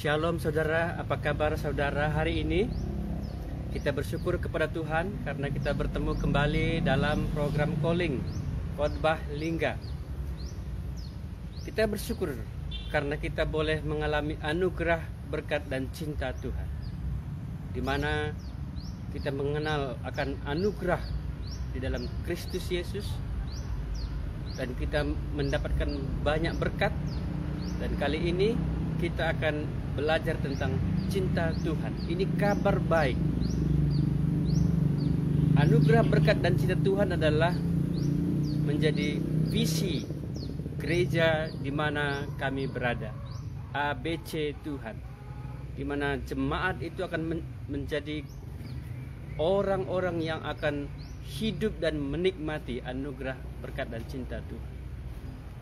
Shalom saudara, apa kabar saudara hari ini? Kita bersyukur kepada Tuhan karena kita bertemu kembali dalam program calling Khotbah Lingga. Kita bersyukur karena kita boleh mengalami anugerah, berkat dan cinta Tuhan, di mana kita mengenal akan anugerah di dalam Kristus Yesus, dan kita mendapatkan banyak berkat. Dan kali ini kita akan belajar tentang cinta Tuhan. Ini kabar baik. Anugerah, berkat dan cinta Tuhan adalah menjadi visi gereja di mana kami berada. ABC Tuhan, di mana jemaat itu akan menjadi orang-orang yang akan hidup dan menikmati anugerah, berkat dan cinta Tuhan.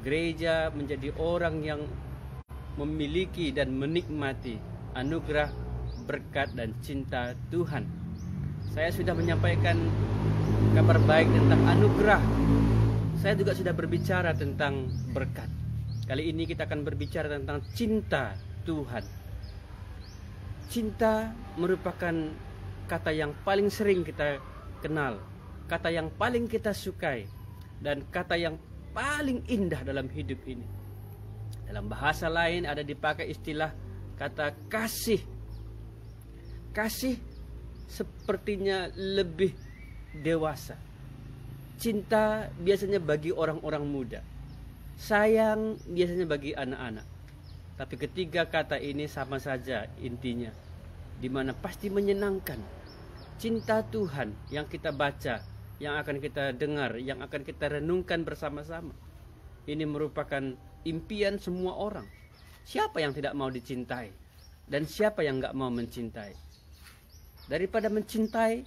Gereja menjadi orang yang memiliki dan menikmati anugerah, berkat dan cinta Tuhan. Saya sudah menyampaikan kabar baik tentang anugerah. Saya juga sudah berbicara tentang berkat. Kali ini kita akan berbicara tentang cinta Tuhan. Cinta merupakan kata yang paling sering kita kenal, kata yang paling kita sukai, dan kata yang paling indah dalam hidup ini. Dalam bahasa lain ada dipakai istilah kata kasih. Kasih sepertinya lebih dewasa. Cinta biasanya bagi orang-orang muda. Sayang biasanya bagi anak-anak. Tapi ketiga kata ini sama saja intinya, di mana pasti menyenangkan. Cinta Tuhan yang kita baca, yang akan kita dengar, yang akan kita renungkan bersama-sama, ini merupakan impian semua orang. Siapa yang tidak mau dicintai? Dan siapa yang nggak mau mencintai? Daripada mencintai,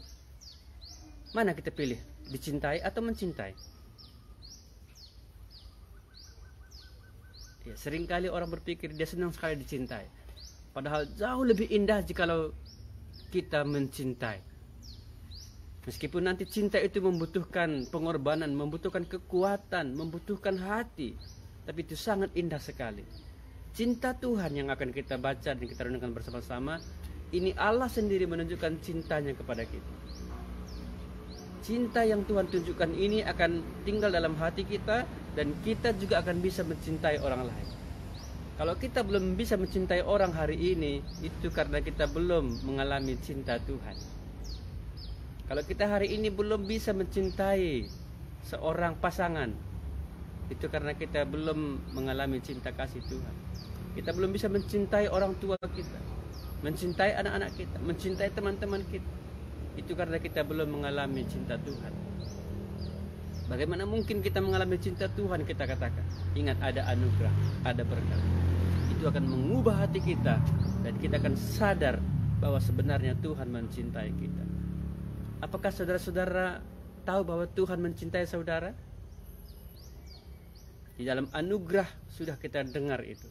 mana kita pilih? Dicintai atau mencintai? Ya, seringkali orang berpikir dia senang sekali dicintai. Padahal jauh lebih indah jikalau kita mencintai. Meskipun nanti cinta itu membutuhkan pengorbanan, membutuhkan kekuatan, membutuhkan hati, tapi itu sangat indah sekali. Cinta Tuhan yang akan kita baca dan kita renungkan bersama-sama, ini Allah sendiri menunjukkan cintanya kepada kita. Cinta yang Tuhan tunjukkan ini akan tinggal dalam hati kita, dan kita juga akan bisa mencintai orang lain. Kalau kita belum bisa mencintai orang hari ini, itu karena kita belum mengalami cinta Tuhan. Kalau kita hari ini belum bisa mencintai seorang pasangan, itu karena kita belum mengalami cinta kasih Tuhan. Kita belum bisa mencintai orang tua kita, mencintai anak-anak kita, mencintai teman-teman kita. Itu karena kita belum mengalami cinta Tuhan. Bagaimana mungkin kita mengalami cinta Tuhan? Kita katakan, ingat ada anugerah, ada berkat. Itu akan mengubah hati kita, dan kita akan sadar bahwa sebenarnya Tuhan mencintai kita. Apakah saudara-saudara tahu bahwa Tuhan mencintai saudara? Di dalam anugerah sudah kita dengar itu.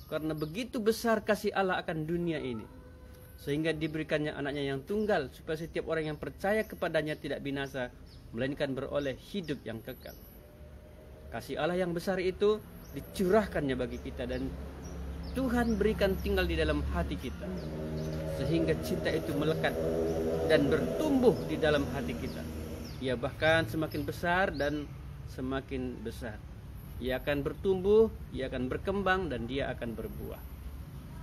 Karena begitu besar kasih Allah akan dunia ini, sehingga diberikannya anaknya yang tunggal, supaya setiap orang yang percaya kepadanya tidak binasa, melainkan beroleh hidup yang kekal. Kasih Allah yang besar itu dicurahkannya bagi kita, dan Tuhan berikan tinggal di dalam hati kita, sehingga cinta itu melekat dan bertumbuh di dalam hati kita. Ia bahkan semakin besar dan semakin besar. Ia akan bertumbuh, ia akan berkembang, dan dia akan berbuah.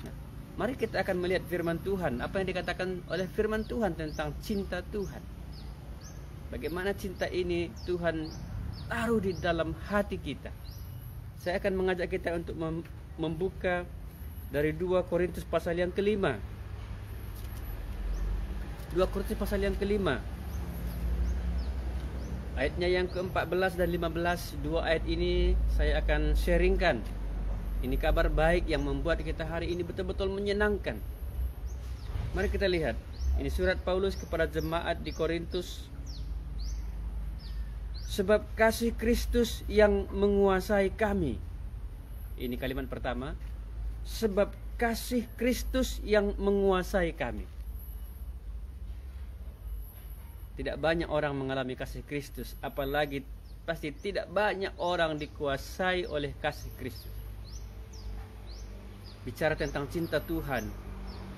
Nah, mari kita akan melihat firman Tuhan. Apa yang dikatakan oleh firman Tuhan tentang cinta Tuhan. Bagaimana cinta ini Tuhan taruh di dalam hati kita. Saya akan mengajak kita untuk membuka dari 2 Korintus pasal yang kelima. 2 Korintus pasal yang kelima, ayatnya yang ke-14 dan 15. 2 ayat ini saya akan sharingkan. Ini kabar baik yang membuat kita hari ini betul-betul menyenangkan. Mari kita lihat. Ini surat Paulus kepada jemaat di Korintus. Sebab kasih Kristus yang menguasai kami. Ini kalimat pertama. Sebab kasih Kristus yang menguasai kami. Tidak banyak orang mengalami kasih Kristus, apalagi pasti tidak banyak orang dikuasai oleh kasih Kristus. Bicara tentang cinta Tuhan,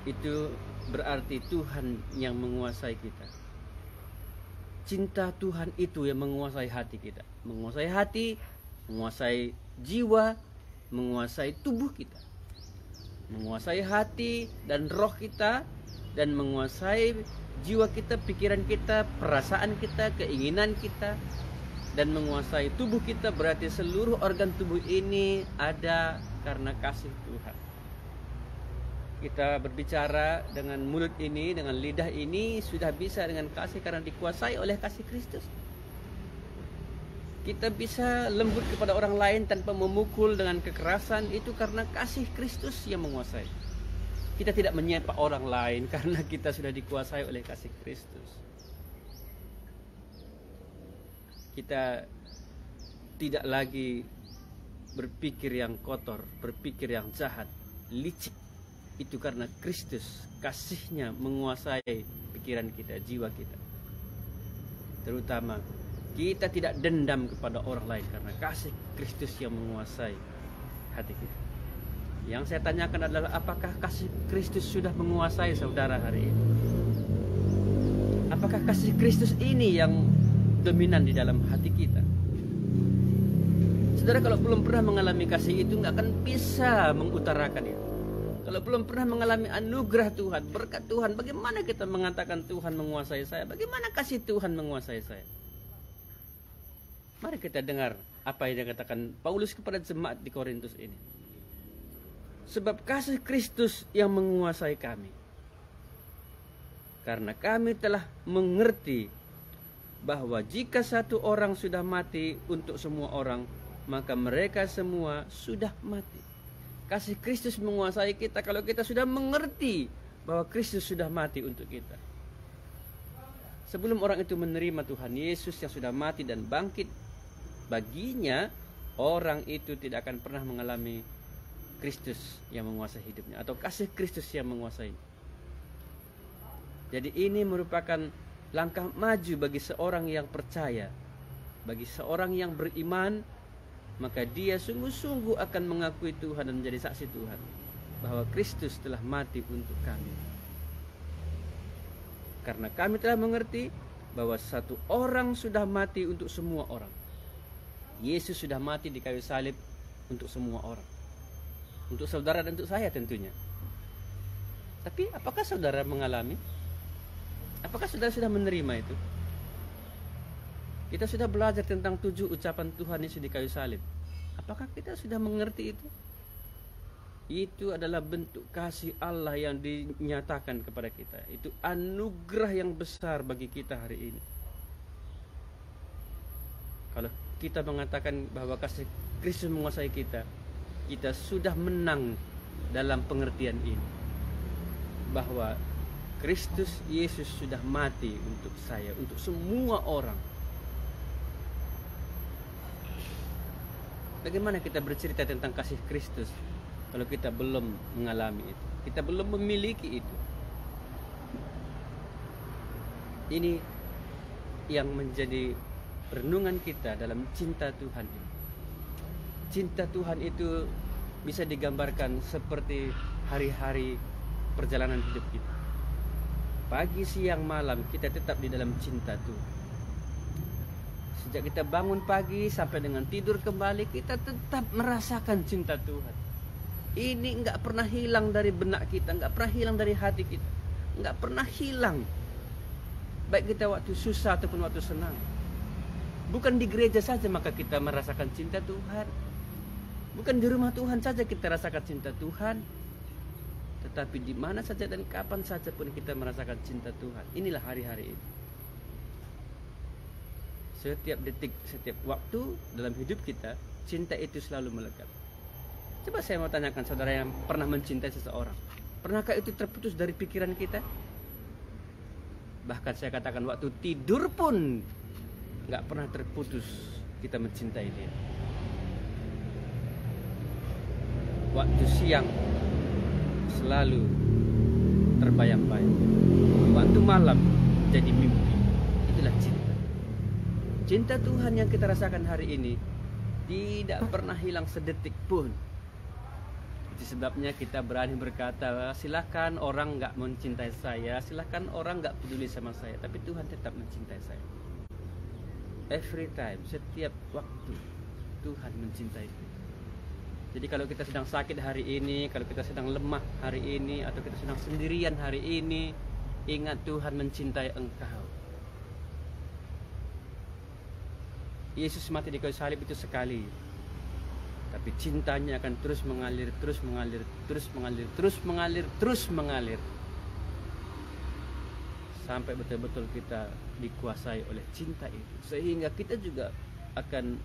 itu berarti Tuhan yang menguasai kita. Cinta Tuhan itu yang menguasai hati kita. Menguasai hati, menguasai jiwa, menguasai tubuh kita. Menguasai hati dan roh kita, dan menguasai jiwa kita, pikiran kita, perasaan kita, keinginan kita, dan menguasai tubuh kita. Berarti seluruh organ tubuh ini ada karena kasih Tuhan. Kita berbicara dengan mulut ini, dengan lidah ini sudah bisa dengan kasih karena dikuasai oleh kasih Kristus. Kita bisa lembut kepada orang lain tanpa memukul dengan kekerasan, itu karena kasih Kristus yang menguasai. Kita tidak menyapa orang lain karena kita sudah dikuasai oleh kasih Kristus. Kita tidak lagi berpikir yang kotor, berpikir yang jahat, licik. Itu karena Kristus, kasihnya menguasai pikiran kita, jiwa kita. Terutama kita tidak dendam kepada orang lain karena kasih Kristus yang menguasai hati kita. Yang saya tanyakan adalah, apakah kasih Kristus sudah menguasai saudara hari ini? Apakah kasih Kristus ini yang dominan di dalam hati kita? Saudara, kalau belum pernah mengalami kasih itu, nggak akan bisa mengutarakan itu. Kalau belum pernah mengalami anugerah Tuhan, berkat Tuhan, bagaimana kita mengatakan Tuhan menguasai saya? Bagaimana kasih Tuhan menguasai saya? Mari kita dengar apa yang dikatakan Paulus kepada jemaat di Korintus ini. Sebab kasih Kristus yang menguasai kami. Karena kami telah mengerti bahwa jika satu orang sudah mati untuk semua orang, maka mereka semua sudah mati. Kasih Kristus menguasai kita kalau kita sudah mengerti bahwa Kristus sudah mati untuk kita. Sebelum orang itu menerima Tuhan Yesus yang sudah mati dan bangkit baginya, orang itu tidak akan pernah mengalami Kristus yang menguasai hidupnya, atau kasih Kristus yang menguasai. Jadi ini merupakan langkah maju bagi seorang yang percaya, bagi seorang yang beriman. Maka dia sungguh-sungguh akan mengakui Tuhan dan menjadi saksi Tuhan bahwa Kristus telah mati untuk kami. Karena kami telah mengerti bahwa satu orang sudah mati untuk semua orang. Yesus sudah mati di kayu salib untuk semua orang. Untuk saudara dan untuk saya tentunya. Tapi apakah saudara mengalami? Apakah saudara sudah menerima itu? Kita sudah belajar tentang 7 ucapan Tuhan Yesus di kayu salib. Apakah kita sudah mengerti itu? Itu adalah bentuk kasih Allah yang dinyatakan kepada kita. Itu anugerah yang besar bagi kita hari ini. Kalau kita mengatakan bahwa kasih Kristus menguasai kita, kita sudah menang dalam pengertian ini. Bahwa Kristus Yesus sudah mati untuk saya, untuk semua orang. Bagaimana kita bercerita tentang kasih Kristus kalau kita belum mengalami itu, kita belum memiliki itu? Ini yang menjadi renungan kita dalam cinta Tuhan ini. Cinta Tuhan itu bisa digambarkan seperti hari-hari perjalanan hidup kita. Pagi, siang, malam kita tetap di dalam cinta Tuhan. Sejak kita bangun pagi sampai dengan tidur kembali, kita tetap merasakan cinta Tuhan. Ini enggak pernah hilang dari benak kita, enggak pernah hilang dari hati kita, enggak pernah hilang. Baik kita waktu susah ataupun waktu senang. Bukan di gereja saja maka kita merasakan cinta Tuhan. Bukan di rumah Tuhan saja kita rasakan cinta Tuhan. Tetapi di mana saja dan kapan saja pun kita merasakan cinta Tuhan. Inilah hari-hari ini. Setiap detik, setiap waktu dalam hidup kita, cinta itu selalu melekat. Coba saya mau tanyakan saudara yang pernah mencintai seseorang. Pernahkah itu terputus dari pikiran kita? Bahkan saya katakan waktu tidur pun nggak pernah terputus kita mencintai dia. Waktu siang selalu terbayang-bayang. Waktu malam jadi mimpi. Itulah cinta. Cinta Tuhan yang kita rasakan hari ini tidak pernah hilang sedetik pun. Itu sebabnya kita berani berkata, silakan orang nggak mencintai saya, silakan orang nggak peduli sama saya, tapi Tuhan tetap mencintai saya. Every time, setiap waktu Tuhan mencintai kita. Jadi kalau kita sedang sakit hari ini, kalau kita sedang lemah hari ini, atau kita sedang sendirian hari ini, ingat Tuhan mencintai engkau. Yesus mati di kayu salib itu sekali, tapi cintanya akan terus mengalir, terus mengalir, terus mengalir, terus mengalir, terus mengalir, sampai betul-betul kita dikuasai oleh cinta itu, sehingga kita juga akan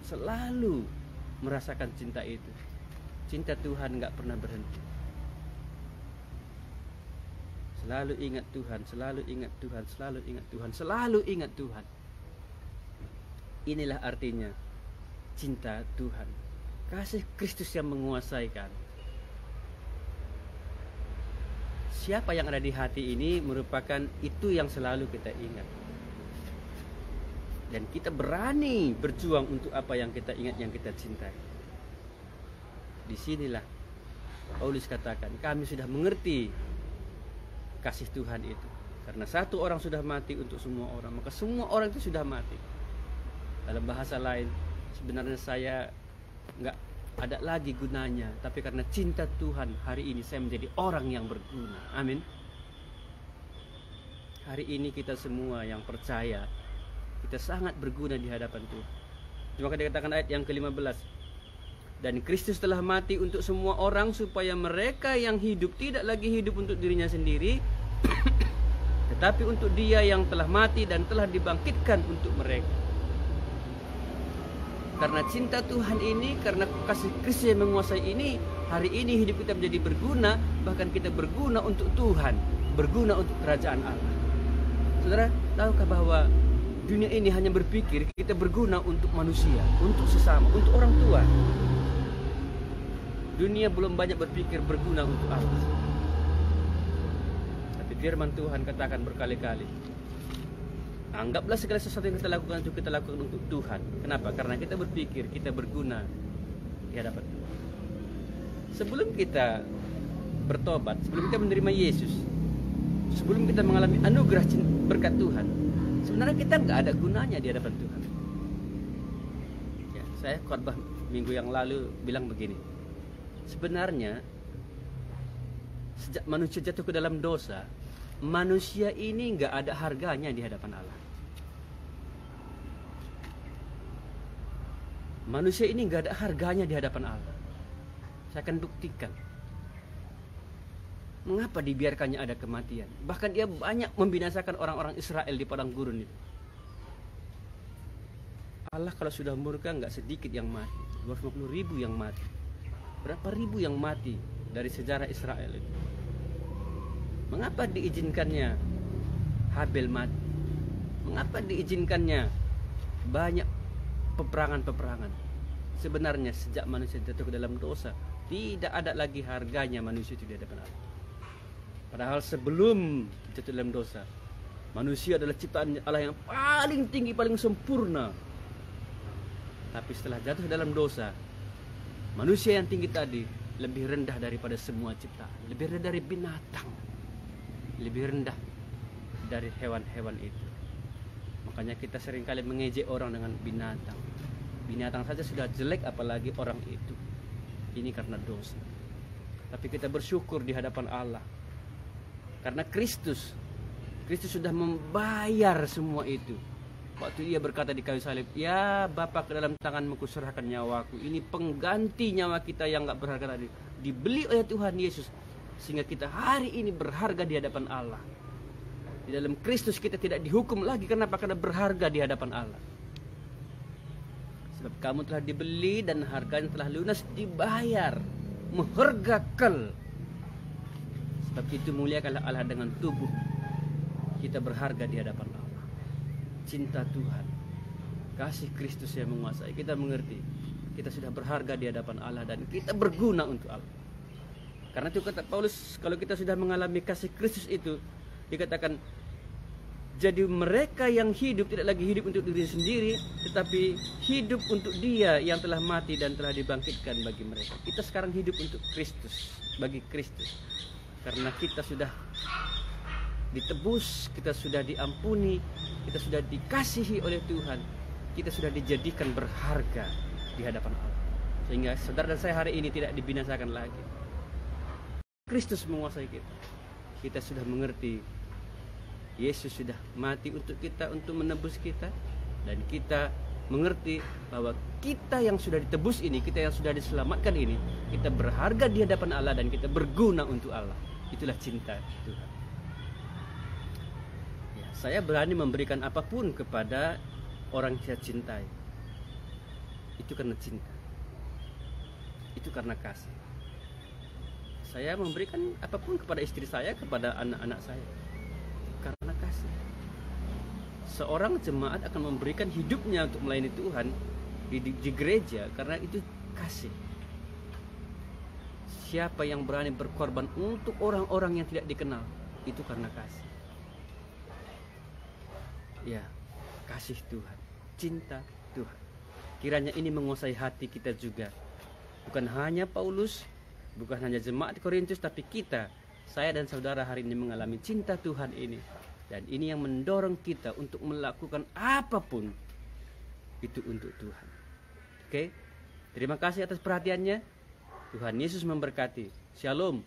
selalu merasakan cinta itu. Cinta Tuhan gak pernah berhenti. Selalu ingat Tuhan, selalu ingat Tuhan, selalu ingat Tuhan, selalu ingat Tuhan. Inilah artinya cinta Tuhan, kasih Kristus yang menguasai kan. Siapa yang ada di hati ini merupakan itu yang selalu kita ingat. Dan kita berani berjuang untuk apa yang kita ingat, yang kita cintai. Disinilah Paulus katakan, kami sudah mengerti kasih Tuhan itu. Karena satu orang sudah mati untuk semua orang, maka semua orang itu sudah mati. Dalam bahasa lain, sebenarnya saya nggak ada lagi gunanya, tapi karena cinta Tuhan, hari ini saya menjadi orang yang berguna. Amin. Hari ini kita semua yang percaya, kita sangat berguna di hadapan Tuhan. Maka dikatakan ayat yang ke-15, dan Kristus telah mati untuk semua orang, supaya mereka yang hidup tidak lagi hidup untuk dirinya sendiri, tetapi untuk Dia yang telah mati dan telah dibangkitkan untuk mereka. Karena cinta Tuhan ini, karena kasih Kristus yang menguasai ini, hari ini hidup kita menjadi berguna. Bahkan kita berguna untuk Tuhan, berguna untuk kerajaan Allah. Saudara, tahukah bahwa dunia ini hanya berpikir kita berguna untuk manusia, untuk sesama, untuk orang tua. Dunia belum banyak berpikir berguna untuk Allah. Tapi firman Tuhan katakan berkali-kali, anggaplah segala sesuatu yang kita lakukan itu kita lakukan untuk Tuhan. Kenapa? Karena kita berpikir kita berguna di hadapan Tuhan. Sebelum kita bertobat, sebelum kita menerima Yesus, sebelum kita mengalami anugerah berkat Tuhan, sebenarnya kita nggak ada gunanya di hadapan Tuhan. Ya, saya khotbah minggu yang lalu bilang begini. Sebenarnya sejak manusia jatuh ke dalam dosa, manusia ini nggak ada harganya di hadapan Allah. Manusia ini nggak ada harganya di hadapan Allah. Saya akan buktikan mengapa dibiarkannya ada kematian. Bahkan dia banyak membinasakan orang-orang Israel di padang gurun itu. Allah kalau sudah murka nggak sedikit yang mati, 250.000 yang mati. Berapa ribu yang mati dari sejarah Israel itu. Mengapa diizinkannya Habil mati? Mengapa diizinkannya banyak peperangan-peperangan? Sebenarnya sejak manusia jatuh ke dalam dosa, tidak ada lagi harganya manusia itu di hadapan Allah. Padahal sebelum jatuh dalam dosa, manusia adalah ciptaan Allah yang paling tinggi, paling sempurna. Tapi setelah jatuh dalam dosa, manusia yang tinggi tadi lebih rendah daripada semua ciptaan, lebih rendah dari binatang, lebih rendah dari hewan-hewan itu. Makanya kita seringkali mengejek orang dengan binatang. Binatang saja sudah jelek, apalagi orang itu. Ini karena dosa. Tapi kita bersyukur di hadapan Allah, karena Kristus sudah membayar semua itu. Waktu Dia berkata di kayu salib, ya Bapa, ke dalam tanganmu kuserahkan nyawaku. Ini pengganti nyawa kita yang gak berharga tadi, dibeli oleh Tuhan Yesus, sehingga kita hari ini berharga di hadapan Allah. Di dalam Kristus kita tidak dihukum lagi. Kenapa? Karena berharga di hadapan Allah. Sebab kamu telah dibeli dan harganya telah lunas, dibayar, menghargakan. Sebab itu muliakanlah Allah dengan tubuh. Kita berharga di hadapan Allah. Cinta Tuhan, kasih Kristus yang menguasai, kita mengerti kita sudah berharga di hadapan Allah dan kita berguna untuk Allah. Karena itu kata Paulus, kalau kita sudah mengalami kasih Kristus itu, dikatakan Jadi mereka yang hidup tidak lagi hidup untuk diri sendiri, tetapi hidup untuk Dia yang telah mati dan telah dibangkitkan bagi mereka. Kita sekarang hidup untuk Kristus, bagi Kristus. Karena kita sudah ditebus, kita sudah diampuni, kita sudah dikasihi oleh Tuhan, kita sudah dijadikan berharga di hadapan Allah. Sehingga saudara dan saya hari ini tidak dibinasakan lagi. Kristus menguasai kita. Kita sudah mengerti Yesus sudah mati untuk kita, untuk menebus kita. Dan kita mengerti bahwa kita yang sudah ditebus ini, kita yang sudah diselamatkan ini, kita berharga di hadapan Allah dan kita berguna untuk Allah. Itulah cinta Tuhan. Ya, saya berani memberikan apapun kepada orang yang saya cintai. Itu karena cinta. Itu karena kasih. Saya memberikan apapun kepada istri saya, kepada anak-anak saya, karena kasih. Seorang jemaat akan memberikan hidupnya untuk melayani Tuhan di gereja karena itu kasih. Siapa yang berani berkorban untuk orang-orang yang tidak dikenal, itu karena kasih. Ya, kasih Tuhan, cinta Tuhan. Kiranya ini menguasai hati kita juga. Bukan hanya Paulus, bukan hanya jemaat Korintus, tapi kita, saya dan saudara hari ini mengalami cinta Tuhan ini. Dan ini yang mendorong kita untuk melakukan apapun itu untuk Tuhan. Oke? Terima kasih atas perhatiannya. Tuhan Yesus memberkati. Shalom.